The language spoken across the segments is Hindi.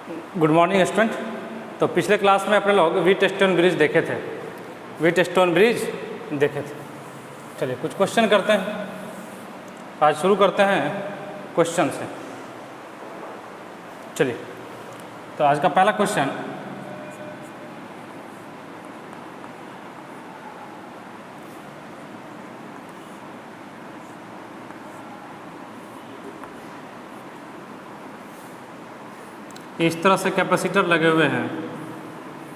Good morning student. तो पिछले क्लास में अपने लोग व्हीटस्टोन ब्रिज देखे थे, व्हीटस्टोन ब्रिज देखे थे। चलिए कुछ क्वेश्चन करते हैं। आज शुरू करते हैं क्वेश्चन से। चलिए तो आज का पहला क्वेश्चन, इस तरह से कैपेसिटर लगे हुए हैं,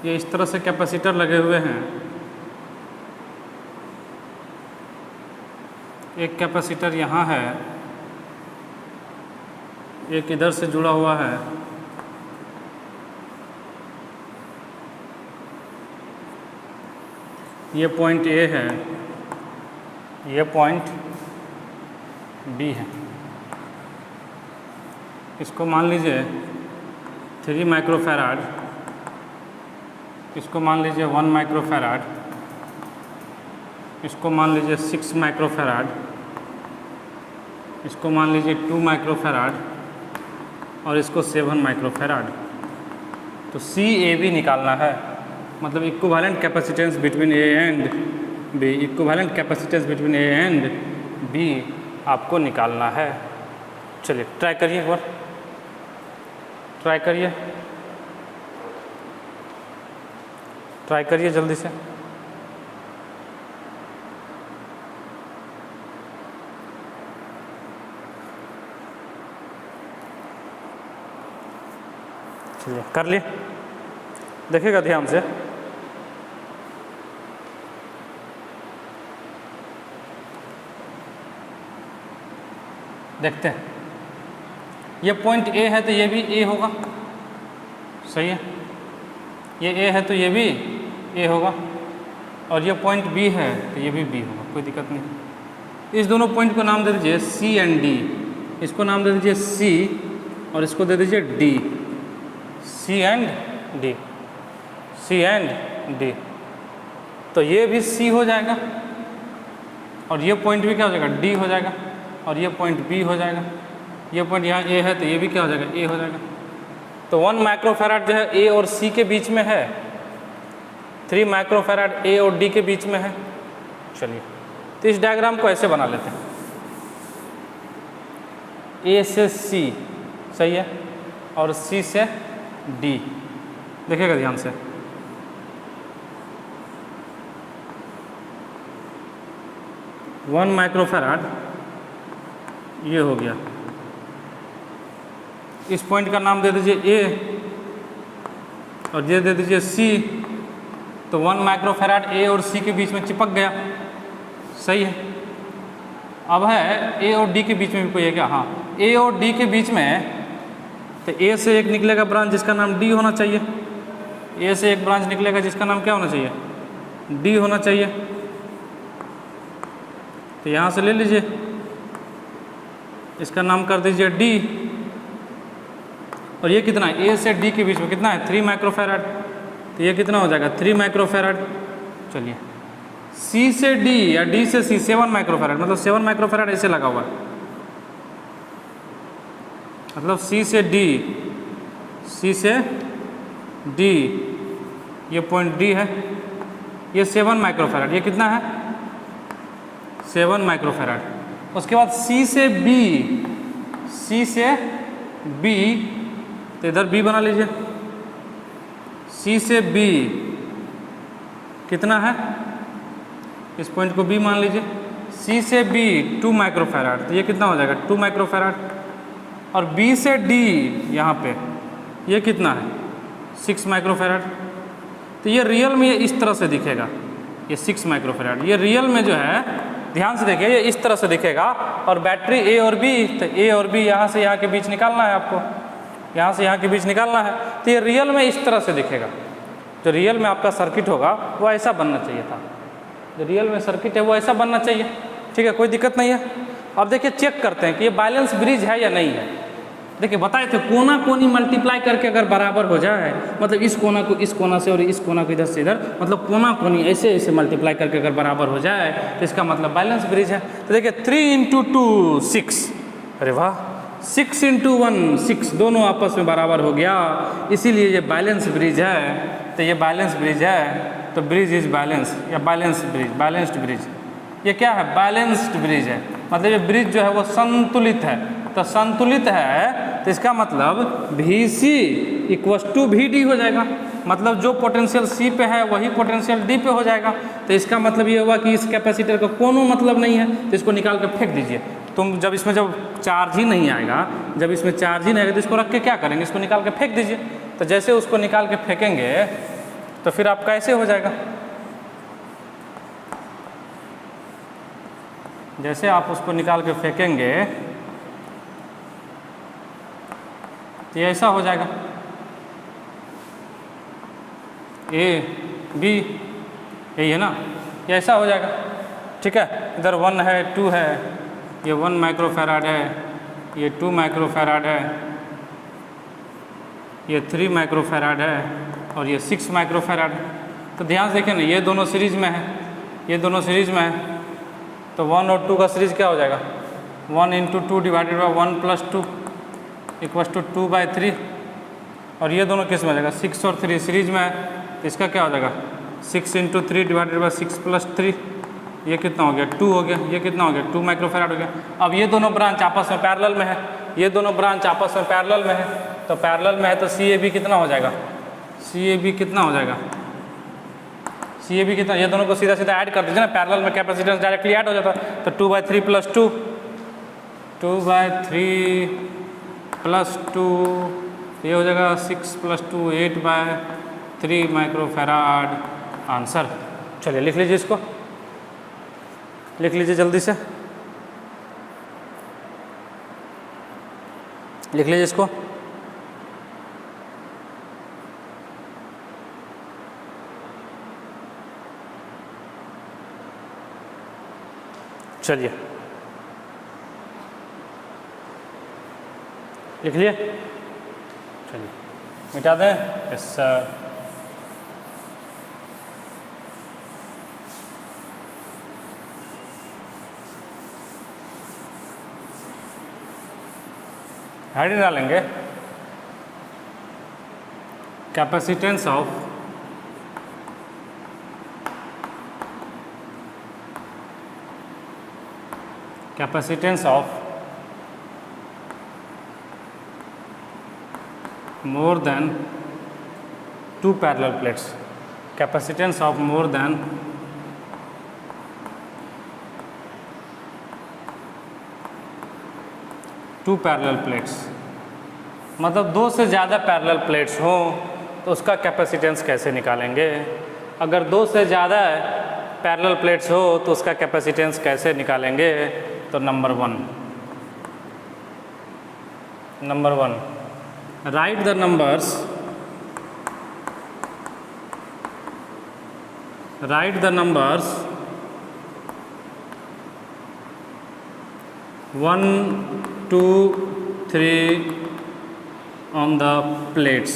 ये इस तरह से कैपेसिटर लगे हुए हैं। एक कैपेसिटर यहाँ है, एक इधर से जुड़ा हुआ है, ये पॉइंट ए है, ये पॉइंट बी है। इसको मान लीजिए 3 माइक्रोफैराड, इसको मान लीजिए 1 माइक्रोफैराड, इसको मान लीजिए 6 माइक्रोफैराड, इसको मान लीजिए 2 माइक्रोफैराड और इसको 7 माइक्रोफैराड। तो सी ए बी निकालना है, मतलब equivalent capacitance between A and B, equivalent capacitance between A and B आपको निकालना है। चलिए ट्राई करिए, एक बार ट्राई करिए, ट्राई करिए जल्दी से। चलिए कर लिए, देखिएगा ध्यान से। देखते हैं, ये पॉइंट ए है तो ये भी ए होगा, सही है। ये ए है तो ये भी ए होगा, और ये पॉइंट बी है तो ये भी बी होगा, कोई दिक्कत नहीं। इस दोनों पॉइंट को नाम दे दीजिए सी एंड डी, इसको नाम दे दीजिए सी और इसको दे दीजिए D, C and D, C and D. तो ये भी सी हो जाएगा और ये पॉइंट भी क्या हो जाएगा, डी हो जाएगा, और ये पॉइंट बी हो जाएगा। ये पॉइंट यहाँ ए है तो ये भी क्या हो जाएगा, ए हो जाएगा। तो 1 माइक्रोफैराड जो है ए और सी के बीच में है, 3 माइक्रोफैराड ए और डी के बीच में है। चलिए तो इस डायग्राम को ऐसे बना लेते हैं, ए से सी, सही है, और सी से डी। देखिएगा ध्यान से, वन माइक्रोफैराड ये हो गया, इस पॉइंट का नाम दे दीजिए ए और ये दे दीजिए सी। तो 1 माइक्रोफैराड ए और सी के बीच में चिपक गया, सही है। अब है ए और डी के बीच में भी कोई है क्या, हाँ, ए और डी के बीच में। तो ए से एक निकलेगा ब्रांच जिसका नाम डी होना चाहिए, ए से एक ब्रांच निकलेगा जिसका नाम क्या होना चाहिए, डी होना चाहिए। तो यहाँ से ले लीजिए, इसका नाम कर दीजिए डी, और ये कितना है, ए से डी के बीच में कितना है, 3 माइक्रोफैराड। तो ये कितना हो जाएगा, 3 माइक्रोफैराड। चलिए सी से डी या डी से सी 7 माइक्रोफैराड, मतलब 7 माइक्रोफैराड ऐसे लगा हुआ है, मतलब सी से डी, सी से डी, ये पॉइंट डी है, ये 7 माइक्रोफैराड, ये कितना है, 7 माइक्रोफैराड। उसके बाद सी से बी, सी से बी, तो इधर बी बना लीजिए, सी से बी कितना है, इस पॉइंट को बी मान लीजिए, सी से बी 2 माइक्रोफैराड, तो ये कितना हो जाएगा, 2 माइक्रोफैराड। और बी से डी यहाँ पे ये कितना है, 6 माइक्रोफैराड। तो ये रियल में ये इस तरह से दिखेगा, ये 6 माइक्रोफैराड, ये रियल में जो है, ध्यान से देखिए, ये इस तरह से दिखेगा। और बैटरी ए और बी, तो ए और बी यहाँ से यहाँ के बीच निकालना है आपको, यहाँ से यहाँ के बीच निकालना है। तो ये रियल में इस तरह से दिखेगा। जो रियल में आपका सर्किट होगा वो ऐसा बनना चाहिए था, जो रियल में सर्किट है वो ऐसा बनना चाहिए, ठीक है, कोई दिक्कत नहीं है। अब देखिए चेक करते हैं कि ये बैलेंस ब्रिज है या नहीं है। देखिए बताए थे कोना कोनी मल्टीप्लाई करके अगर बराबर हो जाए, मतलब इस कोना को इस कोना से और इस कोना को इधर से इधर, मतलब कोना कोनी ऐसे ऐसे मल्टीप्लाई करके अगर बराबर हो जाए तो इसका मतलब बैलेंस ब्रिज है। तो देखिए 3 × 2 6, अरे वाह, 6 × 1 6 दोनों आपस में बराबर हो गया, इसीलिए ये बैलेंस ब्रिज है। तो ये बैलेंस ब्रिज है, तो ब्रिज इज बैलेंस या बैलेंस ब्रिज, बैलेंस्ड ब्रिज। ये क्या है? बैलेंस्ड ब्रिज है, मतलब ये ब्रिज जो है वो संतुलित है। तो संतुलित है तो इसका मतलब VC = VD हो जाएगा, मतलब जो पोटेंशियल C पे है वही पोटेंशियल D पे हो जाएगा। तो इसका मतलब ये हुआ कि इस कैपेसिटर का कोनो मतलब नहीं है, तो इसको निकाल कर फेंक दीजिए। तुम जब इसमें जब चार्ज ही नहीं आएगा, जब इसमें चार्ज ही नहीं आएगा तो इसको रख के क्या करेंगे? इसको निकाल के फेंक दीजिए। तो जैसे उसको निकाल के फेंकेंगे तो फिर आपका ऐसे हो जाएगा, जैसे आप उसको निकाल के फेंकेंगे तो ये ऐसा हो जाएगा, A B, यही है ना, ये ऐसा हो जाएगा। ठीक है, इधर 1 है 2 है, ये 1 माइक्रोफैराड है, ये 2 माइक्रोफैराड है, ये 3 माइक्रोफैराड है और ये 6 माइक्रोफैराड है। तो ध्यान से देखें ना, ये दोनों सीरीज में है, ये दोनों सीरीज में है, तो 1 और 2 का सीरीज क्या हो जाएगा? 1 × 2 / 1 + 2 = 2/3। और ये दोनों किस में आ जाएगा? 6 और 3 सीरीज में है, तो इसका क्या हो जाएगा? 6 × 3 / 6 + 3, ये कितना हो गया? 2 हो गया। ये कितना हो गया? 2 माइक्रोफैराड हो गया। अब ये दोनों ब्रांच आपस में पैरेलल में है, ये दोनों ब्रांच आपस में पैरेलल में है, तो पैरेलल में है तो CAB कितना हो जाएगा? CAB कितना हो जाएगा? CAB कितना? ये दोनों को सीधा सीधा ऐड कर दीजिए ना, पैरेलल में कैपेसिटेंस डायरेक्टली ऐड हो जाता है। तो 2/3 + 2, 2/3 + 2, ये हो जाएगा 6 + 2 8/3 माइक्रोफैराड आंसर। चलिए लिख लीजिए, इसको लिख लीजिए जल्दी से, लिख लीजिए इसको। चलिए लिख लिए, चलिए मिटा दें। Yes sir. हेडिंग डालेंगे capacitance of more than 2 parallel plates, capacitance of more than 2 parallel plates, मतलब 2 से ज़्यादा पैरेलल प्लेट्स हों तो उसका कैपेसिटेंस कैसे निकालेंगे? अगर 2 से ज़्यादा पैरेलल प्लेट्स हो तो उसका कैपेसिटेंस कैसे निकालेंगे? तो number 1 right the numbers, write the numbers 1 2 3 on the plates,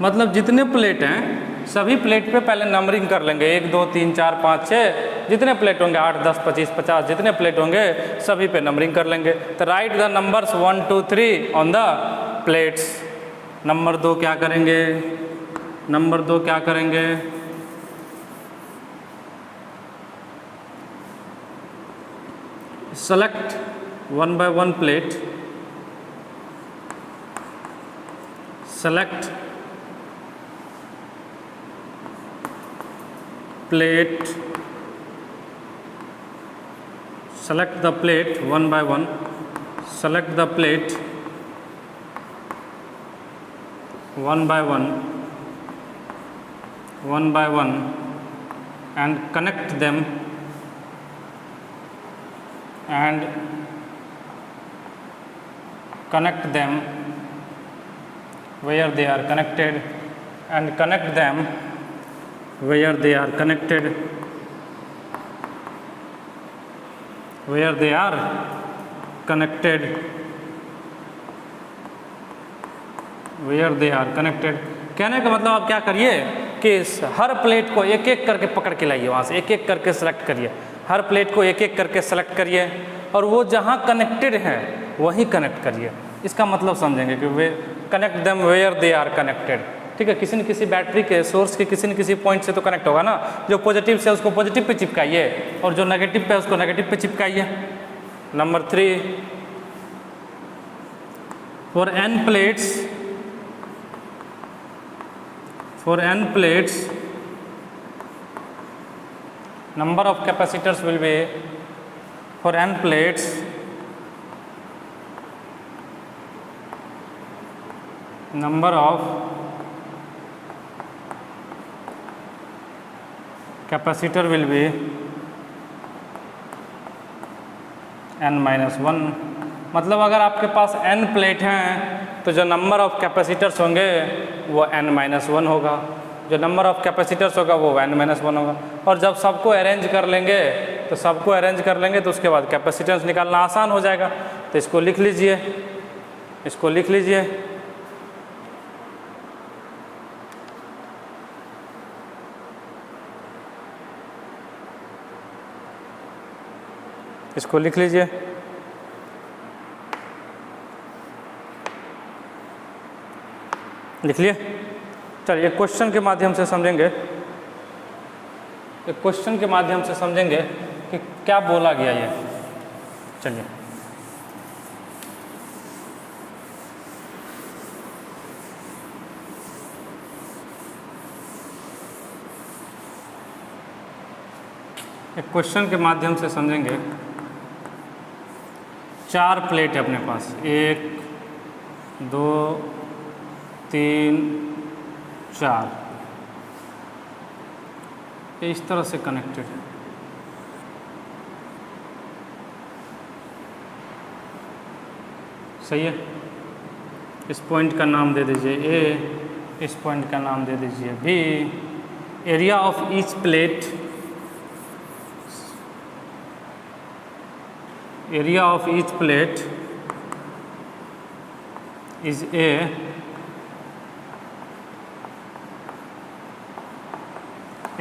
मतलब जितने प्लेट हैं सभी प्लेट पे पहले नंबरिंग कर लेंगे, 1 2 3 4 5 6, जितने प्लेट होंगे 8 10 25 50 जितने प्लेट होंगे सभी पे नंबरिंग कर लेंगे। तो right the numbers 1 2 3 on the plates. Number 2 क्या करेंगे? नंबर 2 क्या करेंगे? Select 1 by 1 plate, select plate, select the plate 1 by 1, select the plate 1 by 1 and connect them where they are connected, and connect them where they are connected, where they are connected, where they are connected। कहने का मतलब आप क्या करिए कि हर प्लेट को एक एक करके पकड़ के लाइए, वहाँ से एक एक करके सेलेक्ट करिए। हर प्लेट को एक एक करके सेलेक्ट करिए और वो जहाँ कनेक्टेड है वहीं कनेक्ट करिए। इसका मतलब समझेंगे कि we connect them where they are connected. ठीक है, किसी न किसी बैटरी के सोर्स के किसी न किसी पॉइंट से तो कनेक्ट होगा ना। जो पॉजिटिव से उसको पॉजिटिव पे चिपकाइए और जो नेगेटिव पे उसको नेगेटिव पे चिपकाइए। Number 3, for n plates number of capacitors will be, for n plates number of capacitor will be n-1। मतलब अगर आपके पास n प्लेट हैं तो जो नंबर ऑफ कैपेसिटर्स होंगे वो n-1 होगा, जो नंबर ऑफ कैपेसिटर्स होगा वो n-1 होगा। और जब सबको अरेंज कर लेंगे तो उसके बाद कैपेसिटेंस निकालना आसान हो जाएगा। तो इसको लिख लीजिए, इसको लिख लीजिए। इसको लिख लीजिए। लिख लिए? चलिए एक क्वेश्चन के माध्यम से समझेंगे, एक क्वेश्चन के माध्यम से समझेंगे कि क्या बोला गया ये। चलिए एक क्वेश्चन के माध्यम से समझेंगे। 4 प्लेट है अपने पास, 1 2 3 4, ये इस तरह से कनेक्टेड है। सही है। इस पॉइंट का नाम दे दीजिए ए, इस पॉइंट का नाम दे दीजिए B. Area of each plate, area of each plate is A,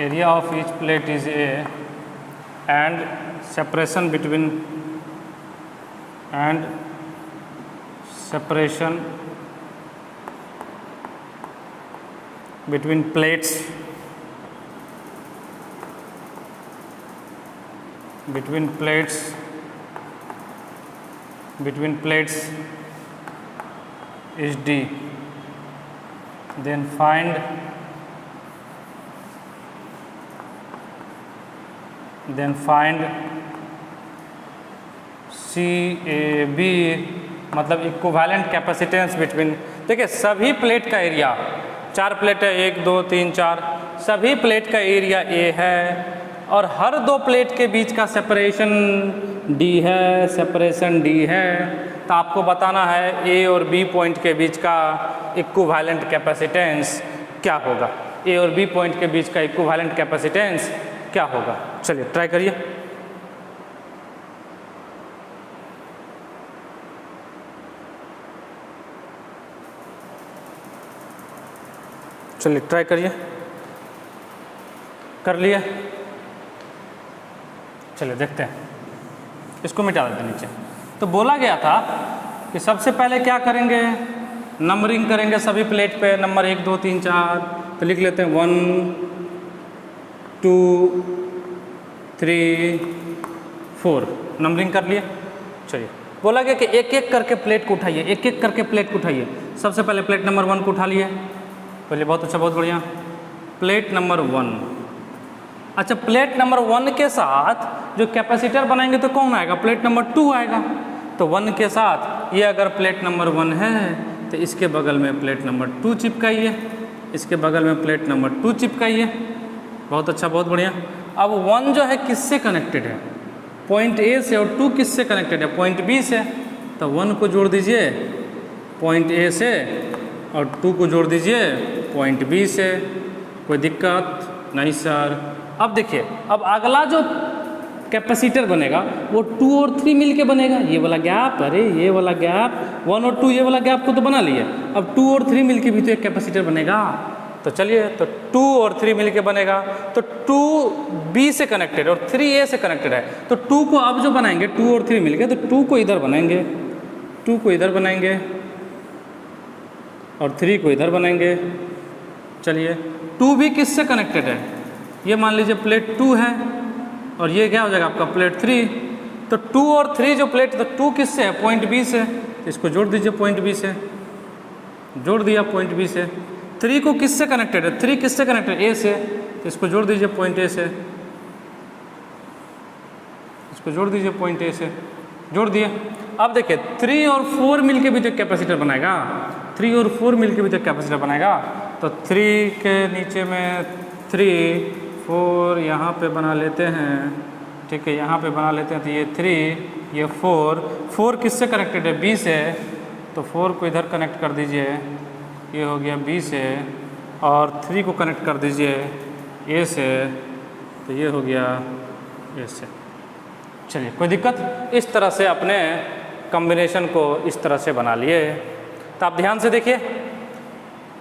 area of each plate is A, and separation between plates between plates is D. Then find CAB, मतलब इक्विवेलेंट कैपेसिटेंस बिटवीन। देखिए सभी प्लेट का एरिया, 4 प्लेट है, 1 2 3 4, सभी प्लेट का एरिया A है और हर 2 प्लेट के बीच का सेपरेशन D है, सेपरेशन D है। तो आपको बताना है A और B पॉइंट के बीच का इक्विवेलेंट कैपेसिटेंस क्या होगा। A और B पॉइंट के बीच का इक्विवेलेंट कैपेसिटेंस क्या होगा। चलिए ट्राई करिए। चलिए ट्राई करिए। कर लिए? चलिए देखते हैं, इसको मिटा देते नीचे। तो बोला गया था कि सबसे पहले क्या करेंगे, नंबरिंग करेंगे सभी प्लेट पे, नंबर 1 2 3 4। तो लिख लेते हैं 1 2 3 4, नंबरिंग कर लिए। चलिए बोला गया कि एक एक करके प्लेट को उठाइए, एक एक करके प्लेट को उठाइए। सबसे पहले प्लेट नंबर 1 को उठा लिए। चलिए बहुत अच्छा, बहुत बढ़िया। प्लेट नंबर 1, अच्छा प्लेट नंबर 1 के साथ जो कैपेसिटर बनाएंगे तो कौन आएगा, प्लेट नंबर 2 आएगा। तो 1 के साथ ये अगर प्लेट नंबर 1 है तो इसके बगल में प्लेट नंबर 2 चिपकाइए, इसके बगल में प्लेट नंबर 2 चिपकाइए। बहुत अच्छा, बहुत बढ़िया। अब 1 जो है किससे कनेक्टेड है, पॉइंट ए से, और 2 किससे कनेक्टेड है, पॉइंट बी से। तो 1 को जोड़ दीजिए पॉइंट ए से और 2 को जोड़ दीजिए पॉइंट बी से। कोई दिक्कत नहीं सर। अब देखिए, अब अगला जो कैपेसिटर बनेगा वो 2 और 3 मिल के बनेगा। ये वाला गैप, अरे ये वाला गैप 1 और 2, ये वाला गैप को तो बना लिए। अब 2 और 3 मिल के भी तो एक कैपेसिटर बनेगा। तो चलिए, तो 2 और 3 मिलके बनेगा, तो 2 B से कनेक्टेड और 3 A से कनेक्टेड है, तो 2 को अब जो बनाएंगे 2 और 3 मिलके, तो 2 को इधर बनाएंगे, 2 को इधर बनाएंगे और 3 को इधर बनाएंगे। चलिए, 2 भी किससे कनेक्टेड है, ये मान लीजिए प्लेट 2 है और ये क्या हो जाएगा आपका प्लेट 3, तो 2 और 3 जो प्लेट, तो 2 किससे है, पॉइंट B से, इसको जोड़ दीजिए पॉइंट B से, जोड़ दिया पॉइंट B से। 3 को किससे कनेक्टेड है, 3 किससे कनेक्टेड है, A से, तो इसको जोड़ दीजिए पॉइंट A से, इसको जोड़ दीजिए पॉइंट A से, जोड़ दिए। अब देखिए 3 और 4 मिलके भी तो कैपेसिटर बनाएगा, 3 और 4 मिलके भी तो कैपेसिटर बनाएगा, तो 3 के नीचे में 3 4 यहाँ पे बना लेते हैं, ठीक है, यहाँ पे बना लेते हैं, तो ये 3 ये 4 किससे कनेक्टेड है, B से, तो 4 को इधर कनेक्ट कर दीजिए, ये हो गया B से, और 3 को कनेक्ट कर दीजिए A से, तो ये हो गया A से। चलिए, कोई दिक्कत, इस तरह से अपने कॉम्बिनेशन को इस तरह से बना लिए। तो आप ध्यान से देखिए,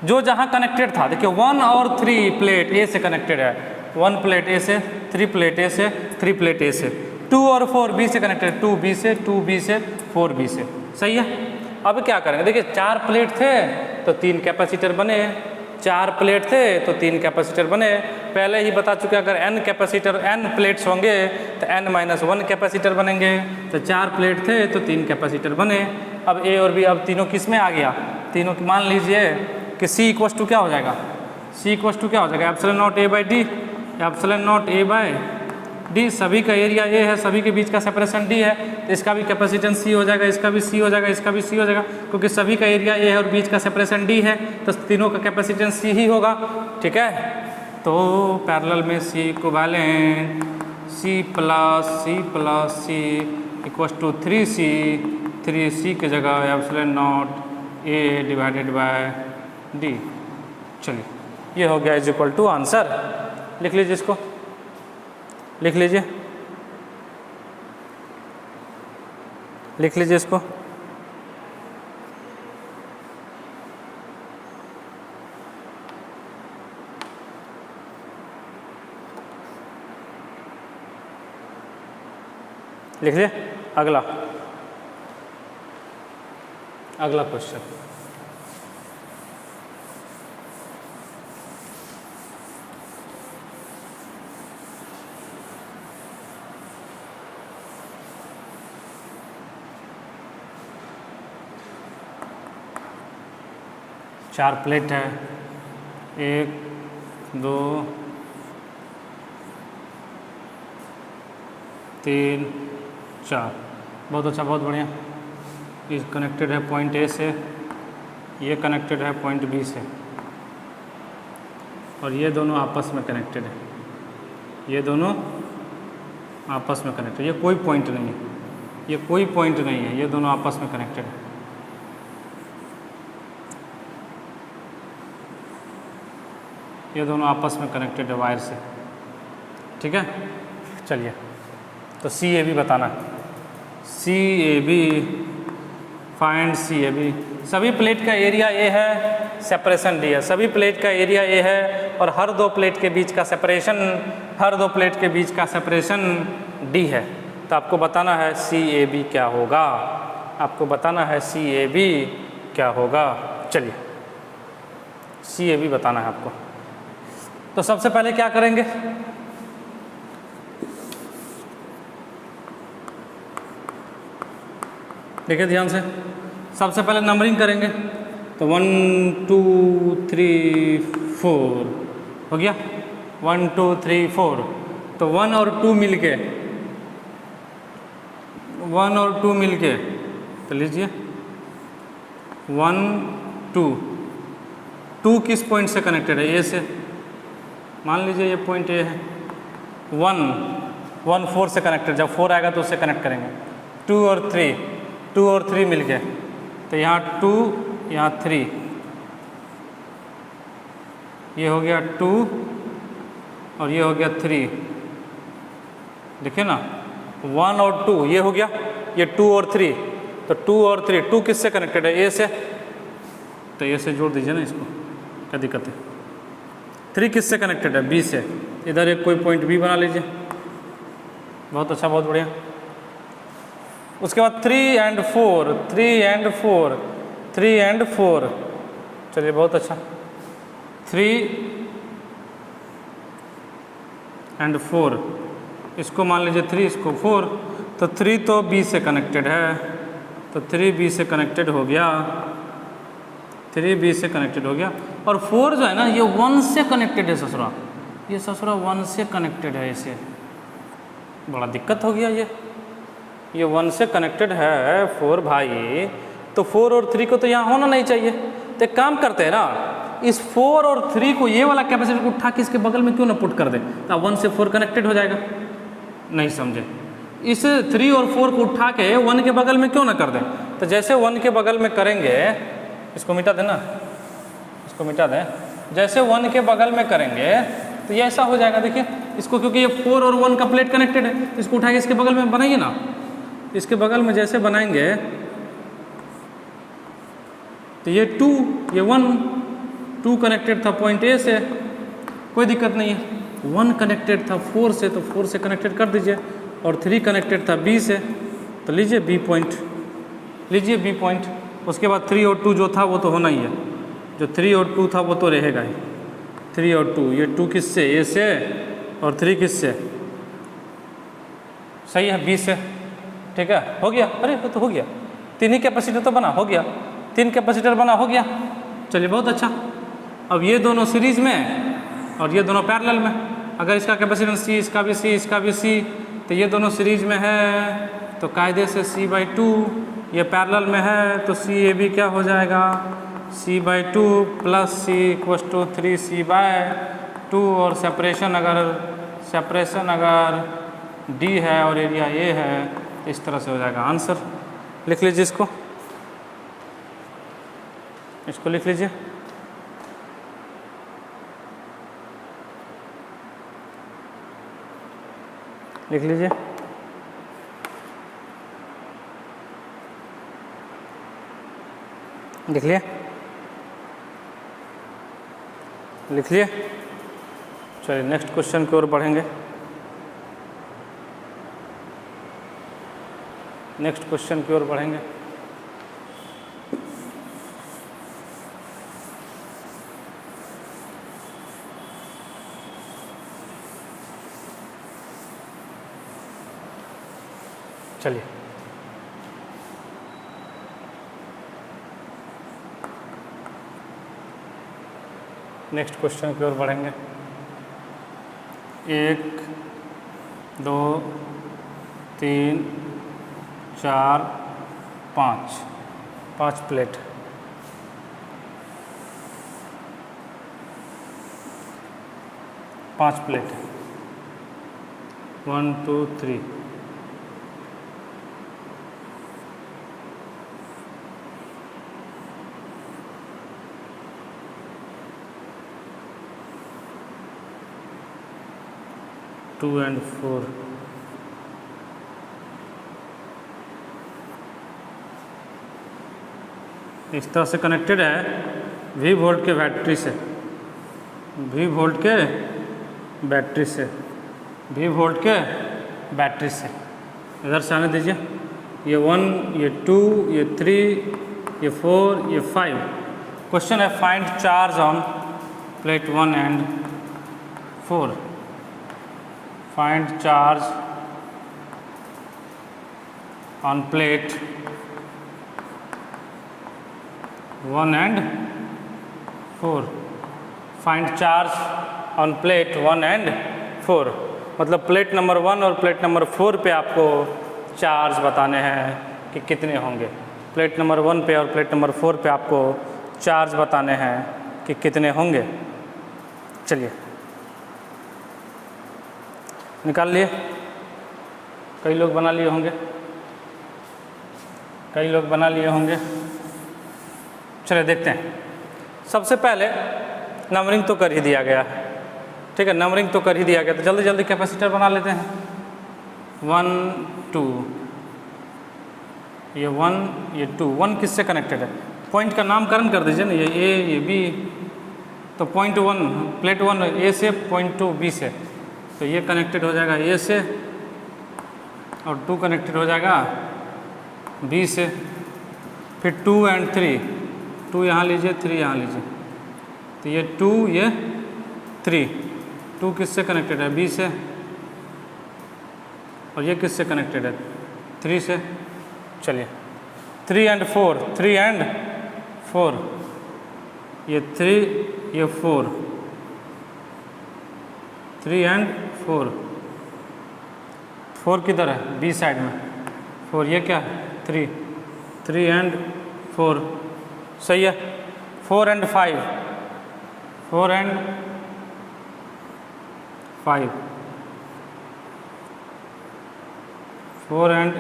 जो जहाँ कनेक्टेड था, देखिए 1 और 3 प्लेट A से कनेक्टेड है, 1 प्लेट A से, 3 प्लेट A से, 3 प्लेट A से, 2 और 4 B से कनेक्टेड, 2 B से, 2 B से, 4 B से, सही है। अब क्या करेंगे, देखिए 4 प्लेट थे तो 3 कैपेसिटर बने, 4 प्लेट थे तो 3 कैपेसिटर बने, पहले ही बता चुके अगर n कैपेसिटर n प्लेट्स होंगे तो n-1 कैपेसिटर बनेंगे, तो 4 प्लेट थे तो 3 कैपेसिटर बने। अब A और B, अब तीनों किस में आ गया, तीनों की मान लीजिए कि C इक्वस टू क्या हो जाएगा, C इक्वस टू क्या हो जाएगा, epsilon naught A by D, epsilon naught A by D, सभी का एरिया A है, सभी के बीच का सेपरेशन D है, तो इसका भी कैपेसिटेंस C हो जाएगा, इसका भी C हो जाएगा, इसका भी C हो जाएगा, क्योंकि सभी का एरिया A है और बीच का सेपरेशन D है, तो तीनों का कैपेसिटेंस C ही होगा, ठीक है। तो पैरेलल में C equivalent C plus C equals to 3C की जगह epsilon naught A divided by D। चलिए, ये हो गया इज इक्वल टू आंसर, लिख लीजिए, इसको लिख लीजिए, लिख लीजिए इसको। लिख लिए। अगला क्वेश्चन, चार प्लेट है, 1 2 3 4, बहुत अच्छा, बहुत बढ़िया। ये कनेक्टेड है पॉइंट A से, ये कनेक्टेड है पॉइंट B से, और ये दोनों आपस में कनेक्टेड है, ये दोनों आपस में कनेक्टेड, ये कोई पॉइंट नहीं है, ये कोई पॉइंट नहीं है, ये दोनों आपस में कनेक्टेड है। ये दोनों आपस में कनेक्टेड है वायर से, ठीक है। चलिए, तो CAB बताना है, CAB, फाइंड CAB। सभी प्लेट का एरिया A है, सेपरेशन D है, सभी प्लेट का एरिया A है, और हर दो प्लेट के बीच का सेपरेशन, D है। तो आपको बताना है CAB क्या होगा, आपको बताना है CAB क्या होगा। चलिए, CAB बताना है आपको। तो सबसे पहले क्या करेंगे, देखिए ध्यान से, सबसे पहले नंबरिंग करेंगे, तो 1 2 3 4 हो गया, 1 2 3 4, तो 1 और 2 मिलके, 1 और 2 मिलके, तो लीजिए 1 2 किस पॉइंट से कनेक्टेड है, A से, मान लीजिए ये पॉइंट A है, 1 4 से कनेक्टेड, जब 4 आएगा तो उससे कनेक्ट करेंगे, 2 और 3 मिल गए, तो यहाँ 2 यहाँ 3, ये हो गया 2 और ये हो गया 3, देखिए ना, 1 और 2 ये हो गया, ये 2 और 3, तो 2 और 3, 2 किससे कनेक्टेड है, A से, तो A से जोड़ दीजिए ना इसको, क्या दिक्कत है, 3 किससे कनेक्टेड है? बी से। इधर एक कोई पॉइंट बी बना लीजिए। बहुत अच्छा, बहुत बढ़िया। उसके बाद 3 and 4, 3 and 4, 3 and 4। चलिए बहुत अच्छा। 3 and 4, इसको मान लीजिए 3, इसको 4, तो 3 तो बी से कनेक्टेड है, तो 3 बी से कनेक्टेड हो गया, 3 बी से कनेक्टेड हो गया। और 4 जो है ना ये 1 से कनेक्टेड है ससुरा, ये ससुरा 1 से कनेक्टेड है, इसे बड़ा दिक्कत हो गया। ये 1 से कनेक्टेड है 4 भाई, तो 4 और 3 को तो यहाँ होना नहीं चाहिए। तो एक काम करते हैं ना, इस 4 और 3 को, ये वाला कैपेसिटर को उठा के इसके बगल में क्यों ना पुट कर दे, तो 1 से 4 कनेक्टेड हो जाएगा। नहीं समझे? इस 3 और 4 को उठा के 1 के बगल में क्यों ना कर दें। तो जैसे 1 के बगल में करेंगे, इसको मिटा दें ना, इसको मिटा दें, जैसे 1 के बगल में करेंगे तो ये ऐसा हो जाएगा। देखिए इसको, क्योंकि ये 4 और 1 का प्लेट कनेक्टेड है, तो इसको उठा के इसके बगल में बनाइए ना। इसके बगल में जैसे बनाएंगे तो ये 2, ये 1, 2 कनेक्टेड था पॉइंट ए से, कोई दिक्कत नहीं है। 1 कनेक्टेड था 4 से, तो 4 से कनेक्टेड कर दीजिए, और 3 कनेक्टेड था बी से, तो लीजिए बी पॉइंट, लीजिए बी पॉइंट। उसके बाद 3 और 2 जो था वो तो होना ही है, जो 3 और 2 था वो तो रहेगा ही। 3 और 2, ये 2 किससे? ए से, और 3 किससे? सही है, बी से। ठीक है, हो गया। अरे वो तो हो गया, 3 ही कैपेसिटर तो बना, हो गया, 3 कैपेसिटर बना, हो गया। चलिए बहुत अच्छा। अब ये दोनों सीरीज में और ये दोनों पैरेलल में, अगर इसका कैपेसिटेंस सी, इसका भी सी, इसका भी सी, तो ये दोनों सीरीज में है तो कायदे से c/2, ये पैरेलल में है तो सी ए बी क्या हो जाएगा? c/2 plus C equals to 3c/2, और सेपरेशन अगर d है और एरिया a है, इस तरह से हो जाएगा आंसर। लिख लीजिए इसको लिख लीजिए। लिख लीजिए, लिख लिए, लिख लिए। चलिए नेक्स्ट क्वेश्चन की ओर बढ़ेंगे। नेक्स्ट क्वेश्चन की ओर बढ़ेंगे। चलिए नेक्स्ट क्वेश्चन की ओर बढ़ेंगे। 1 2 3 4 5 प्लेट। पाँच प्लेट 1 2 3। To and 4। इस तरह से कनेक्टेड है V वोल्ट के बैटरी से, V वोल्ट के बैटरी से, V वोल्ट के बैटरी से। इधर से आने दीजिए। ये 1, ये 2, ये 3, ये 4, ये 5। क्वेश्चन है find charge on plate 1 and 4। Find charge on plate 1 and 4। Find charge on plate 1 and 4, मतलब प्लेट नंबर 1 और प्लेट नंबर 4 पे आपको चार्ज बताने हैं कि कितने होंगे। प्लेट नंबर 1 पे और प्लेट नंबर 4 पे आपको चार्ज बताने हैं कि कितने होंगे। चलिए निकाल लिए। कई लोग बना लिए होंगे, कई लोग बना लिए होंगे। चलिए देखते हैं। सबसे पहले नंबरिंग तो कर ही दिया गया है, ठीक है, नंबरिंग तो कर ही दिया गया, तो जल्दी जल्दी कैपेसिटर बना लेते हैं। 1 2, ये 1 ये 2। 1 किससे कनेक्टेड है? पॉइंट का नामकरण कर दीजिए ना, ये A ये B, तो पॉइंट 1 प्लेट 1 ए से, पॉइंट 2 बी से, तो ये कनेक्टेड हो जाएगा ए से और 2 कनेक्टेड हो जाएगा बी से। फिर 2 एंड 3, 2 यहाँ लीजिए, 3 यहाँ लीजिए, तो ये 2 ये 3, 2 किससे कनेक्टेड है? बी से, और ये किससे कनेक्टेड है? 3 से। चलिए 3 एंड 4, 3 एंड 4, ये 3 ये 4, 3 एंड 4, 4 किधर है? बी साइड में, 4 ये क्या है? 3, 3 एंड 4, सही है। 4 एंड 5, 4 एंड 5, 4 एंड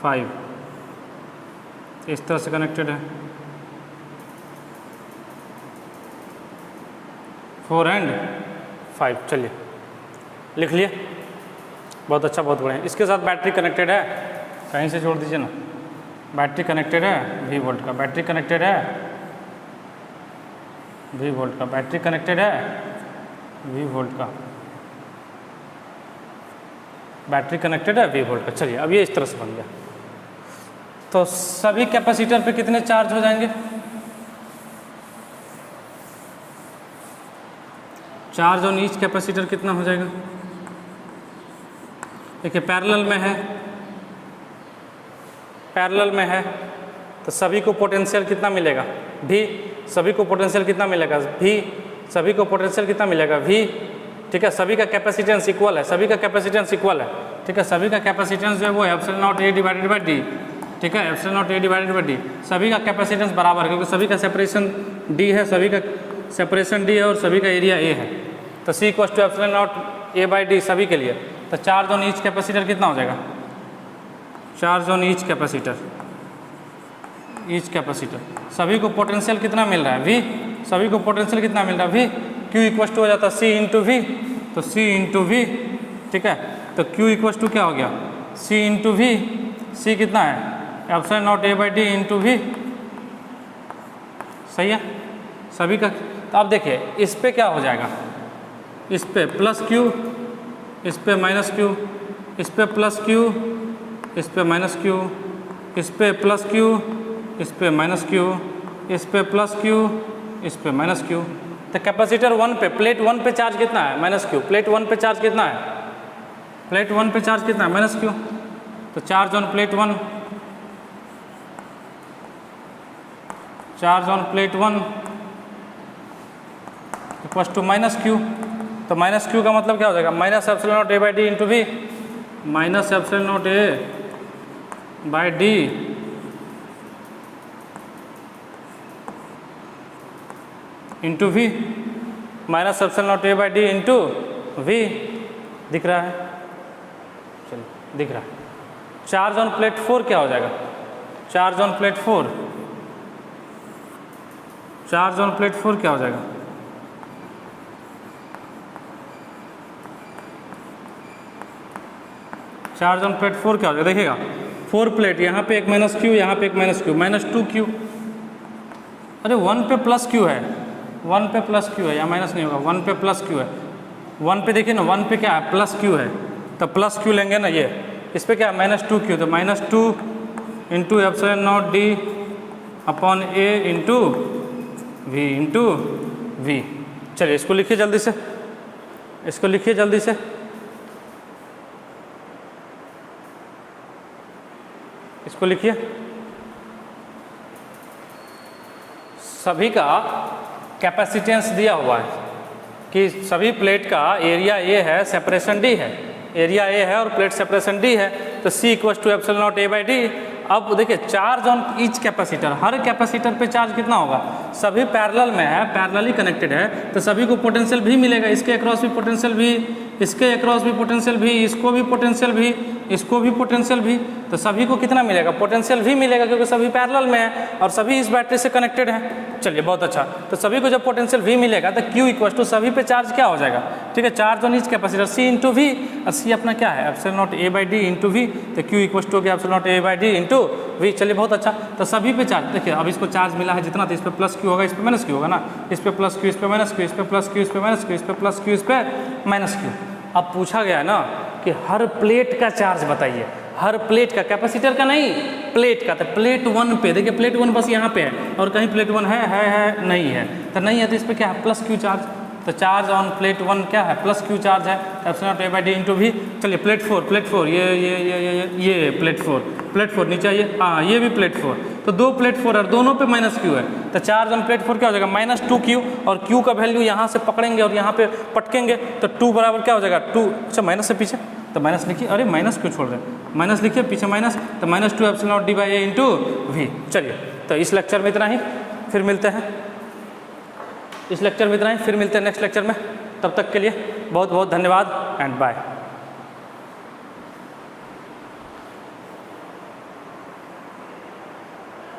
5 इस तरह से कनेक्टेड है। 4 एंड 5, चलिए लिख लिए, बहुत अच्छा, बहुत बढ़िया। इसके साथ बैटरी कनेक्टेड है, कहीं से जोड़ दीजिए ना। बैटरी कनेक्टेड है V वोल्ट का, बैटरी कनेक्टेड है V वोल्ट का, बैटरी कनेक्टेड है V वोल्ट का, बैटरी कनेक्टेड है V वोल्ट का। चलिए अब ये इस तरह से बन गया। तो सभी कैपेसिटर पे कितने चार्ज हो जाएंगे? चार्ज ऑन ईच कैपेसिटर कितना हो जाएगा? देखिए पैरेलल में है, पैरेलल में है, तो सभी को पोटेंशियल कितना मिलेगा? V। सभी को पोटेंशियल कितना मिलेगा? V। सभी को पोटेंशियल कितना मिलेगा? V। ठीक है, सभी का कैपेसिटेंस इक्वल है, सभी का कैपेसिटेंस इक्वल है। ठीक है, सभी का कैपेसिटेंस जो है वो epsilon naught A divided by D। ठीक है, epsilon naught A divided by D, सभी का कैपेसिटेंस बराबर है, क्योंकि सभी का सेपरेशन D है, सभी का सेपरेशन D है और सभी का एरिया A है। तो C equal to epsilon naught A by D सभी के लिए। तो चार्ज ऑन ईच कैपेसिटर कितना हो जाएगा? Charge on each capacitor, each capacitor, सभी को पोटेंशियल कितना मिल रहा है? V। सभी को पोटेंशियल कितना मिल रहा है? V। Q इक्वल टू हो जाता है C इंटू V, तो C इंटू V। ठीक है, तो Q इक्वल टू क्या हो गया? C into V। C कितना है? Epsilon naught A by D into V। सही है सभी का। तो अब देखिए इस पे क्या हो जाएगा? इस पे प्लस Q, इस पे माइनस Q, इस पे प्लस Q, इस पे माइनस Q, इस पे प्लस Q, इस पे माइनस Q, इस पे प्लस Q, इस पे माइनस Q। तो कैपेसिटर 1 पे, प्लेट 1 पे चार्ज कितना है? Minus Q। प्लेट 1 पे चार्ज कितना है? प्लेट 1 पे चार्ज कितना है? Minus Q। तो charge on plate 1, charge on plate 1 equal to minus Q। तो माइनस Q का मतलब क्या हो जाएगा? Minus epsilon naught A by D into V, minus epsilon naught A by D into V, minus epsilon naught A by D into V। दिख रहा है? चलिए दिख रहा है। चार्ज ऑन प्लेट 4 क्या हो जाएगा? Charge on plate 4, charge on plate 4 क्या हो जाएगा? चार्ज ऑन प्लेट 4 क्या हो जाएगा? देखिएगा 4 प्लेट, यहाँ पे एक माइनस Q, यहाँ पे एक माइनस Q, माइनस 2Q। अरे 1 पे प्लस Q है, 1 पे प्लस Q है, यहाँ माइनस नहीं होगा, 1 पे प्लस Q है। 1 पे देखिए ना, 1 पे क्या है? प्लस Q है, तो प्लस Q लेंगे ना ये। इस पे क्या है? माइनस 2Q, तो minus 2 into epsilon not D upon A into V into V। चलिए इसको लिखिए जल्दी से, इसको लिखिए जल्दी से। इसको लिखिए। सभी का कैपेसिटेंस दिया हुआ है कि सभी प्लेट का एरिया A है, सेपरेशन D है, एरिया A है और प्लेट सेपरेशन D है। तो C equal to epsilon naught A by D। अब देखिए चार्ज ऑन ईच कैपेसिटर, हर कैपेसिटर पे चार्ज कितना होगा? सभी पैरेलल में है, पैरेलली कनेक्टेड है, तो सभी को पोटेंशियल भी मिलेगा। इसके अक्रॉस भी पोटेंशियल भी, इसके अक्रॉस भी पोटेंशियल भी, इसको भी पोटेंशियल भी, इसको भी पोटेंशियल भी। तो सभी को कितना मिलेगा, पोटेंशियल भी मिलेगा, क्योंकि सभी पैरेलल में है और सभी इस बैटरी से कनेक्टेड हैं। चलिए बहुत अच्छा, तो सभी को जब पोटेंशियल भी मिलेगा तो Q इक्वल टू सभी पे चार्ज क्या हो जाएगा, ठीक है, charge on each capacitor C into V, और C अपना क्या है epsilon naught A by D into V, तो Q equal to epsilon naught A by D into V. चलिए बहुत अच्छा, तो सभी पे चार्ज, देखिए अब इसको चार्ज मिला है जितना, तो इस पर प्लस Q होगा, इस पर माइनस Q होगा ना, इस पर प्लस Q, इस पर माइनस Q, इस पर प्लस Q, इस पर माइनस Q, इस पर प्लस Q, इस पर माइनस Q। अब पूछा गया है ना कि हर प्लेट का चार्ज बताइए, हर प्लेट का, कैपेसिटर का नहीं, प्लेट का। तो प्लेट 1 पे देखिए, प्लेट 1 बस यहाँ पे है और कहीं प्लेट 1 है नहीं है, तो नहीं है तो इस पर क्या है प्लस Q चार्ज, तो चार्ज ऑन प्लेट 1 क्या है प्लस Q चार्ज है, epsilon naught A by D into V. चलिए प्लेट 4 ये प्लेट 4 नीचे आइए, हाँ ये भी प्लेट 4, तो 2 प्लेट 4 और दोनों पे माइनस Q है, तो चार्ज ऑन प्लेट 4 क्या हो जाएगा माइनस 2Q, और Q का वैल्यू यहाँ से पकड़ेंगे और यहाँ पे पटकेंगे, तो 2 बराबर क्या हो जाएगा 2, अच्छा माइनस से पीछे, तो माइनस लिखिए, अरे माइनस क्यों छोड़ रहे हैं, माइनस लिखिए पीछे माइनस, तो minus 2 epsilon naught D by A into V. चलिए तो इस लेक्चर में इतना ही, फिर मिलते हैं, इस लेक्चर में इतना ही, फिर मिलते हैं नेक्स्ट लेक्चर में। तब तक के लिए बहुत बहुत धन्यवाद एंड बाय।